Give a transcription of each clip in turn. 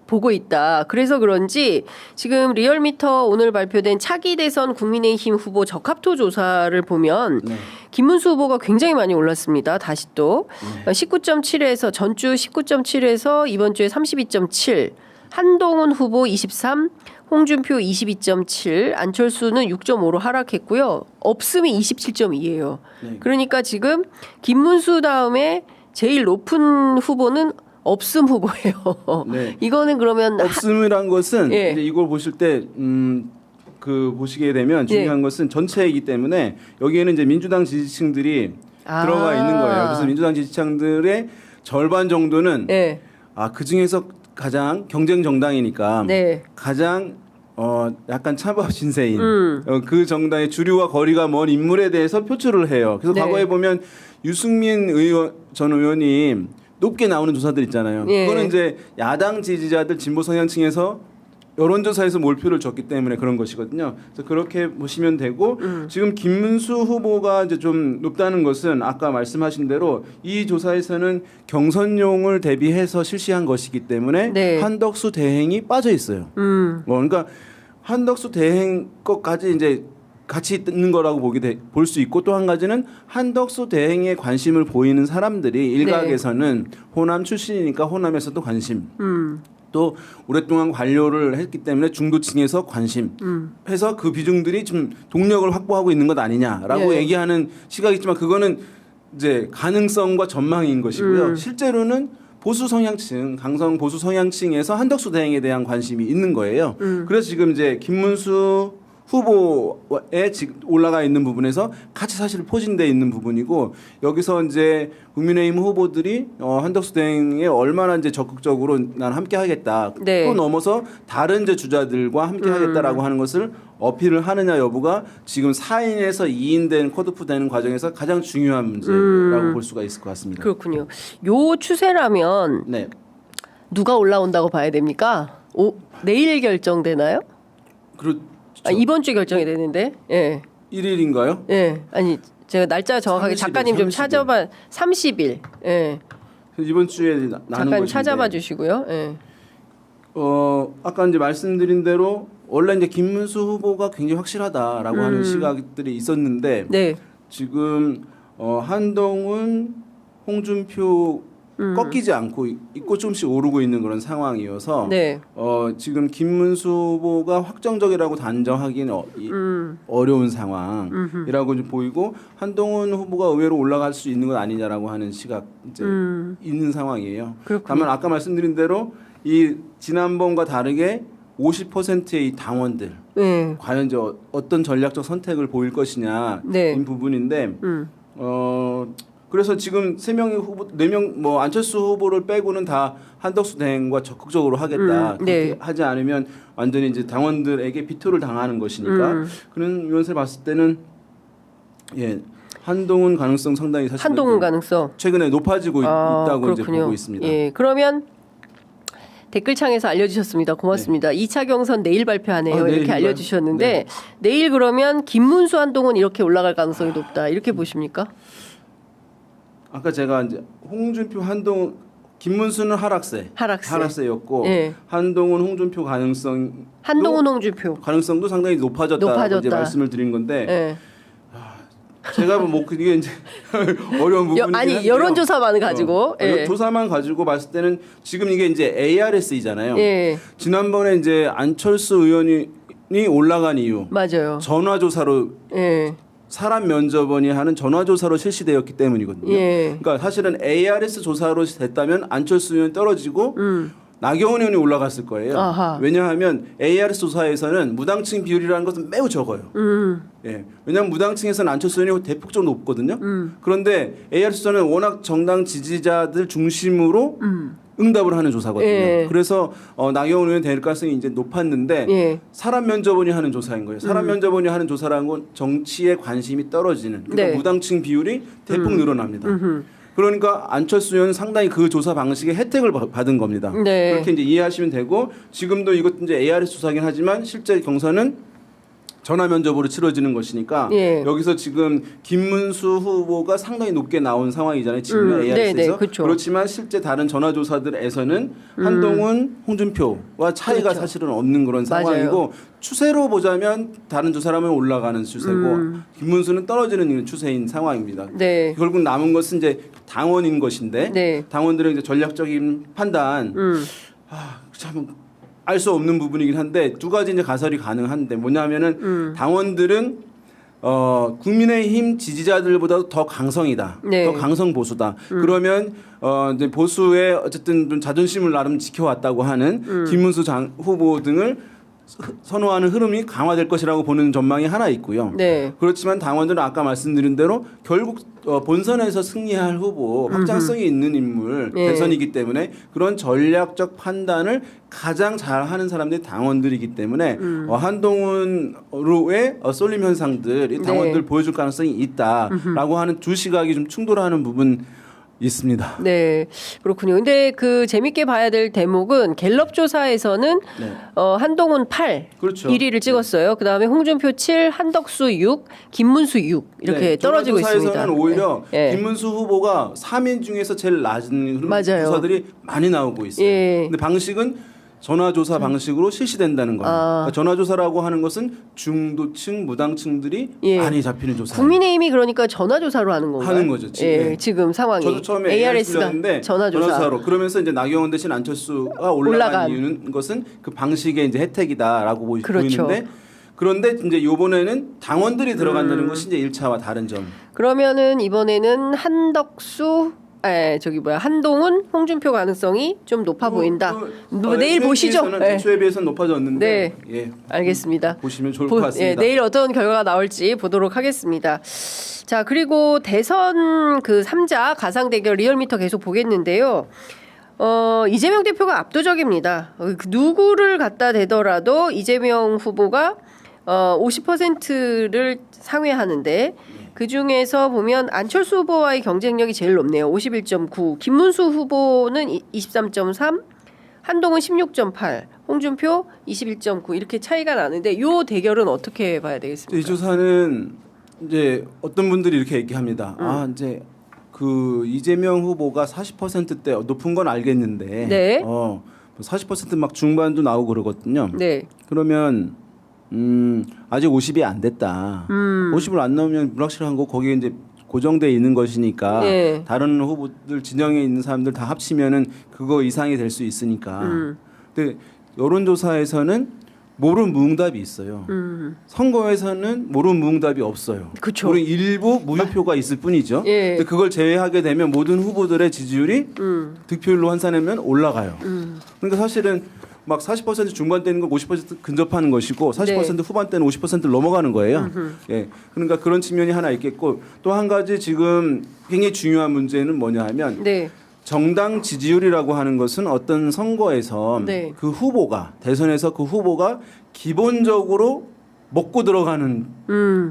보고 있다. 그래서 그런지 지금 리얼미터 오늘 발표된 차기 대선 국민의힘 후보 적합도 조사를 보면 네. 김문수 후보가 굉장히 많이 올랐습니다. 다시 또 19.7에서 전주 19.7에서 이번 주에 32.7, 한동훈 후보 23, 홍준표 22.7, 안철수는 6.5로 하락했고요. 없음이 27.2예요. 네. 그러니까 지금 김문수 다음에 제일 높은 후보는 없음 후보예요. 네. 이거는 그러면 없음이란 것은 예. 이제 이걸 보실 때 보시게 되면 중요한 것은 전체이기 때문에 여기에는 이제 민주당 지지층들이 들어가 있는 거예요. 그래서 민주당 지지층들의 절반 정도는 네. 그 중에서 가장 경쟁 정당이니까 네. 가장 약간 차법 신세인 그 정당의 주류와 거리가 먼 인물에 대해서 표출을 해요. 그래서 네. 과거에 보면 유승민 전 의원이 높게 나오는 조사들 있잖아요. 예. 그거는 이제 야당 지지자들 진보 성향층에서 여론조사에서 몰표를 줬기 때문에 그런 것이거든요. 그래서 그렇게 보시면 되고 지금 김문수 후보가 이제 좀 높다는 것은 아까 말씀하신 대로 이 조사에서는 경선용을 대비해서 실시한 것이기 때문에 네. 한덕수 대행이 빠져 있어요. 그러니까 한덕수 대행 것까지 이제 같이 있는 거라고 볼 수 있고 또 한 가지는 한덕수 대행에 관심을 보이는 사람들이 일각에서는 호남 출신이니까 호남에서도 관심 또 오랫동안 관료를 했기 때문에 중도층에서 관심 해서 그 비중들이 좀 동력을 확보하고 있는 것 아니냐라고 네. 얘기하는 시각이 있지만 그거는 이제 가능성과 전망인 것이고요. 실제로는 보수 성향층, 강성 보수 성향층에서 한덕수 대행에 대한 관심이 있는 거예요. 그래서 지금 이제 김문수 후보에 지금 올라가 있는 부분에서 같이 사실 포진돼 있는 부분이고 여기서 이제 국민의힘 후보들이 한덕수 대행에 얼마나 이제 적극적으로 난 함께하겠다 네. 또 넘어서 다른 이제 주자들과 함께하겠다라고 하는 것을 어필을 하느냐 여부가 지금 4인에서 2인 된 컷오프 되는 과정에서 가장 중요한 문제라고 볼 수가 있을 것 같습니다. 그렇군요. 요 추세라면 네. 누가 올라온다고 봐야 됩니까? 내일 결정되나요? 그렇죠. 이번 주 결정이 되는데. 예. 1일인가요? 예. 아니 제가 날짜 정확하게 30일, 작가님 좀 30일. 찾아봐. 30일. 예. 이번 주에 나는 잠깐 것인데. 찾아봐 주시고요. 예. 아까 이제 말씀드린 대로 원래 이제 김문수 후보가 굉장히 확실하다라고 하는 시각들이 있었는데 네. 지금 한동훈, 홍준표 꺾이지 않고 있고 조금씩 오르고 있는 그런 상황이어서 네. 지금 김문수 후보가 확정적이라고 단정하기는 어려운 상황이라고 좀 보이고 한동훈 후보가 의외로 올라갈 수 있는 것 아니냐라고 하는 시각 이제 있는 상황이에요. 그렇군요. 다만 아까 말씀드린 대로 이 지난번과 다르게 50%의 이 당원들 네. 과연 이제 어떤 전략적 선택을 보일 것이냐 네. 이 부분인데 그래서 지금 3명의 후보 4명 뭐 안철수 후보를 빼고는 다 한덕수 대행과 적극적으로 하겠다. 네. 그렇게 하지 않으면 완전히 이제 당원들에게 비토를 당하는 것이니까 그런 면에서 봤을 때는 예. 한동훈 가능성 상당히 사실 한동훈 가능성 최근에 높아지고 있다고 그렇군요. 이제 보고 있습니다. 예. 그러면 댓글창에서 알려주셨습니다. 고맙습니다. 2차 경선 내일 발표하네요. 내일 이렇게 알려주셨는데 네. 내일 그러면 김문수 한동훈 이렇게 올라갈 가능성이 높다. 이렇게 보십니까? 아까 제가 이제 홍준표 한동훈 김문수는 하락세였고 네. 한동훈 홍준표 한동훈 홍준표 가능성도 상당히 높아졌다고 이제 말씀을 드린 건데 네. 제가 뭐 그게 이제 어려운 부분이긴 한데요. 여론조사만 가지고 조사만 가지고 봤을 때는 지금 이게 이제 ARS이잖아요. 예. 지난번에 이제 안철수 의원이 올라간 이유 맞아요. 전화조사로 사람 면접원이 하는 전화조사로 실시되었기 때문이거든요. 그러니까 사실은 ARS 조사로 됐다면 안철수 의원이 떨어지고 나경원 의원이 올라갔을 거예요. 아하. 왜냐하면 ARS 조사에서는 무당층 비율이라는 것은 매우 적어요. 예. 왜냐하면 무당층에서는 안철수 의원이 대폭적으로 높거든요. 그런데 ARS 조사는 워낙 정당 지지자들 중심으로 응답을 하는 조사거든요. 그래서 나경원 의원 될 가능성이 이제 높았는데 사람 면접원이 하는 조사인 거예요. 사람 면접원이 하는 조사라는 건 정치에 관심이 떨어지는 그러니까 무당층 비율이 대폭 늘어납니다. 그러니까 안철수 의원은 상당히 그 조사 방식의 혜택을 받은 겁니다. 그렇게 이제 이해하시면 되고 지금도 이것도 이제 ARS 조사긴 하지만 실제 경선은 전화 면접으로 치러지는 것이니까 예. 여기서 지금 김문수 후보가 상당히 높게 나온 상황이잖아요. 지금 ARS에서. 그렇죠. 그렇지만 실제 다른 전화조사들에서는 한동훈, 홍준표와 차이가 그렇죠. 사실은 없는 그런 상황이고 맞아요. 추세로 보자면 다른 두 사람은 올라가는 추세고 김문수는 떨어지는 추세인 상황입니다. 네. 결국 남은 것은 이제 당원인 것인데 네. 당원들의 이제 전략적인 판단 참 알 수 없는 부분이긴 한데 두 가지 이제 가설이 가능한데 뭐냐면은 당원들은 국민의힘 지지자들보다 더 강성이다, 네. 더 강성 보수다. 그러면 이제 보수의 어쨌든 좀 자존심을 나름 지켜왔다고 하는 김문수 후보 등을 선호하는 흐름이 강화될 것이라고 보는 전망이 하나 있고요. 네. 그렇지만 당원들은 아까 말씀드린 대로 결국 본선에서 승리할 후보, 확장성이 있는 인물 예. 대선이기 때문에 그런 전략적 판단을 가장 잘하는 사람들이 당원들이기 때문에 한동훈으로의 쏠림 현상들이 당원들 네. 보여줄 가능성이 있다라고 하는 두 시각이 좀 충돌하는 부분 있습니다. 네, 그렇군요. 근데 그 재밌게 봐야 될 대목은 갤럽 조사에서는 네. 한동훈 8, 그렇죠. 1위를 찍었어요. 그다음에 홍준표 7, 한덕수 6, 김문수 6 이렇게 네, 떨어지고 있습니다. 전화조사에서는 오히려 네. 김문수 후보가 3인 중에서 제일 낮은 맞아요. 조사들이 많이 나오고 있어요. 예. 근데 방식은 전화조사 방식으로 실시된다는 거예요. 그러니까 전화조사라고 하는 것은 중도층, 무당층들이 예. 많이 잡히는 조사예요. 국민의힘이 그러니까 전화조사로 하는 건가요? 하는 거죠. 예, 예. 지금 상황이. 저도 처음에 ARS가 ARS였는데 전화조사. 그러면서 이제 나경원 대신 안철수가 올라간 이유는 것은 그 방식의 이제 혜택이다라고 그렇죠. 보이는데 그런데 이제 이번에는 당원들이 들어간다는 것이 이제 1차와 다른 점. 그러면은 이번에는 한동훈, 홍준표 가능성이 좀 높아 보인다. 내일 보시죠. 네. 대초에 비해서는 높아졌는데 네. 예, 알겠습니다. 보시면 좋을 것 같습니다. 예, 내일 어떤 결과가 나올지 보도록 하겠습니다. 자, 그리고 대선 그 3자 가상 대결 리얼미터 계속 보겠는데요. 이재명 대표가 압도적입니다. 누구를 갖다 대더라도 이재명 후보가 50%를 상회하는데 그 중에서 보면 안철수 후보와의 경쟁력이 제일 높네요. 51.9. 김문수 후보는 23.3, 한동훈 16.8, 홍준표 21.9 이렇게 차이가 나는데 이 대결은 어떻게 봐야 되겠습니까? 이 조사는 이제 어떤 분들이 이렇게 얘기합니다. 이제 그 이재명 후보가 40%대 높은 건 알겠는데, 네. 40%막 중반도 나오고 그러거든요. 네. 그러면 아직 50이 안 됐다. 50을 안 넣으면 불확실한 거 거기에 이제 고정돼 있는 것이니까 네. 다른 후보들 진영에 있는 사람들 다 합치면은 그거 이상이 될 수 있으니까. 근데 여론조사에서는 모른 무응답이 있어요. 선거에서는 모른 무응답이 없어요. 그쵸. 우리 일부 무효표가 있을 뿐이죠. 예. 근데 그걸 제외하게 되면 모든 후보들의 지지율이 득표율로 환산하면 올라가요. 그러니까 사실은 막 40% 중반대는 건 50% 근접하는 것이고 40% 네. 후반대는 50%를 넘어가는 거예요. 예. 그러니까 그런 측면이 하나 있겠고 또 한 가지 지금 굉장히 중요한 문제는 뭐냐 하면 네. 정당 지지율이라고 하는 것은 어떤 선거에서 네. 그 후보가 대선에서 그 후보가 기본적으로 먹고 들어가는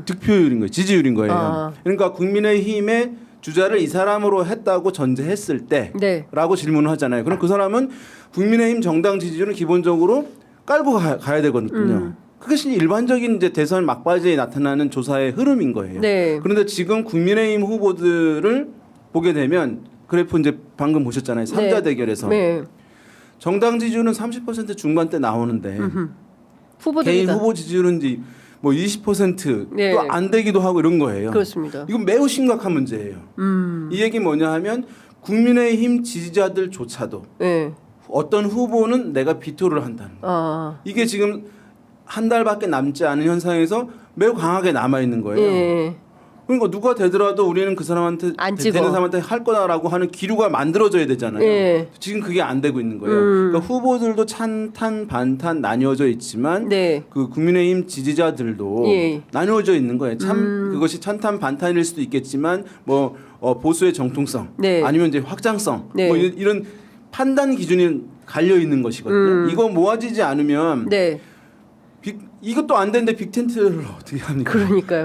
득표율인 거예요. 지지율인 거예요. 그러니까 국민의힘의 주자를 이 사람으로 했다고 전제했을 때라고 네. 질문을 하잖아요. 그럼 그 사람은 국민의힘 정당 지지율은 기본적으로 깔고 가야 되거든요. 그것이 일반적인 이제 대선 막바지에 나타나는 조사의 흐름인 거예요. 네. 그런데 지금 국민의힘 후보들을 보게 되면 그래프 이제 방금 보셨잖아요. 3자 네. 대결에서 네. 정당 지지율은 30% 중반대 나오는데 개인 후보들이다. 후보 지지율은 이제 뭐 20% 네. 또 안 되기도 하고 이런 거예요. 그렇습니다. 이건 매우 심각한 문제예요. 이 얘기 뭐냐 하면 국민의힘 지지자들조차도 네. 어떤 후보는 내가 비토를 한다는 거예요. 이게 지금 한 달밖에 남지 않은 현상에서 매우 강하게 남아 있는 거예요. 예. 그러니까 누가 되더라도 우리는 그 사람한테 안 찍어. 되는 사람한테 할 거다라고 하는 기류가 만들어져야 되잖아요. 예. 지금 그게 안 되고 있는 거예요. 그러니까 후보들도 찬탄 반탄 나뉘어져 있지만 네. 그 국민의힘 지지자들도 예. 나뉘어져 있는 거예요. 참 그것이 찬탄 반탄일 수도 있겠지만 뭐 보수의 정통성 네. 아니면 이제 확장성 네. 뭐 이런 판단 기준이 갈려 있는 것이거든요. 이거 모아지지 않으면 네. 이것도 안 되는데 빅텐트를 어떻게 합니까? 그러니까요.